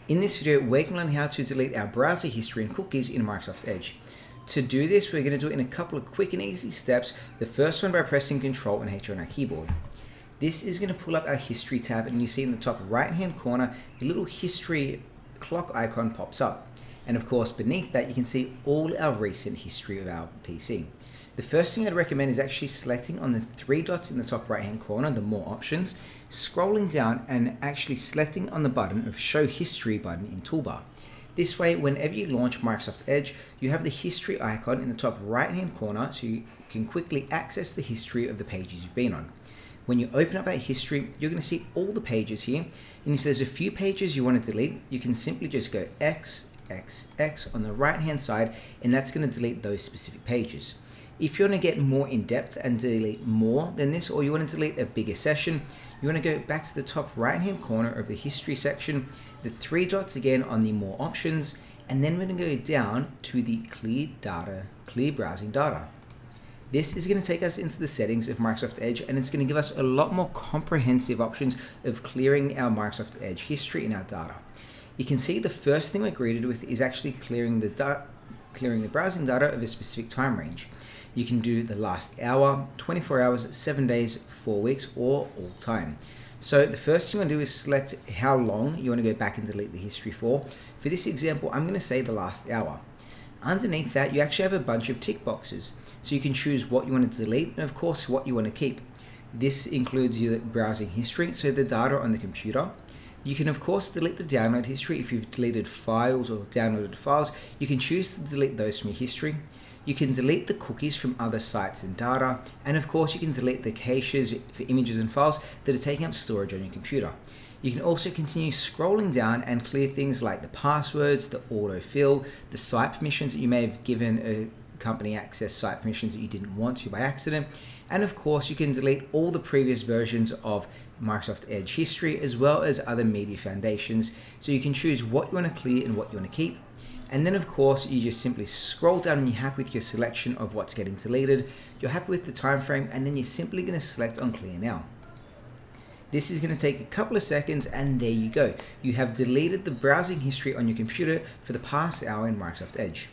In this video, we're going to learn how to delete our browser history and cookies in Microsoft Edge. To do this, we're going to do it in a couple of quick and easy steps. The first one by pressing Ctrl and H on our keyboard. This is going to pull up our history tab, and you see in the top right hand corner, a little history clock icon pops up. And of course, beneath that, you can see all our recent history of our PC. The first thing I'd recommend is actually selecting on the three dots in the top right hand corner, the more options, scrolling down and actually selecting on the button of Show History button in Toolbar. This way, whenever you launch Microsoft Edge, you have the history icon in the top right hand corner so you can quickly access the history of the pages you've been on. When you open up that history, you're going to see all the pages here, and if there's a few pages you want to delete, you can simply just go X, X, X on the right hand side, and that's going to delete those specific pages. If you want to get more in depth and delete more than this, or you want to delete a bigger session, you want to go back to the top right hand corner of the history section, the three dots again on the more options, and then we're going to go down to the clear data, clear browsing data. This is going to take us into the settings of Microsoft Edge, and it's going to give us a lot more comprehensive options of clearing our Microsoft Edge history and our data. You can see the first thing we're greeted with is actually clearing the browsing data of a specific time range. You can do the last hour, 24 hours, 7 days, 4 weeks, or all time. So the first thing you want to do is select how long you want to go back and delete the history for. For this example, I'm going to say the last hour. Underneath that, you actually have a bunch of tick boxes. So you can choose what you want to delete and of course what you want to keep. This includes your browsing history, so the data on the computer. You can of course delete the download history. If you've deleted files or downloaded files, you can choose to delete those from your history. You can delete the cookies from other sites and data, and of course you can delete the caches for images and files that are taking up storage on your computer. You can also continue scrolling down and clear things like the passwords, the autofill, the site permissions that you may have given a company access site permissions that you didn't want to by accident, and of course you can delete all the previous versions of Microsoft Edge history as well as other media foundations, so you can choose what you want to clear and what you want to keep. And then of course you just simply scroll down and you're happy with your selection of what's getting deleted, you're happy with the time frame, and then you're simply going to select on clear now. This is going to take a couple of seconds, and there you go. You have deleted the browsing history on your computer for the past hour in Microsoft Edge.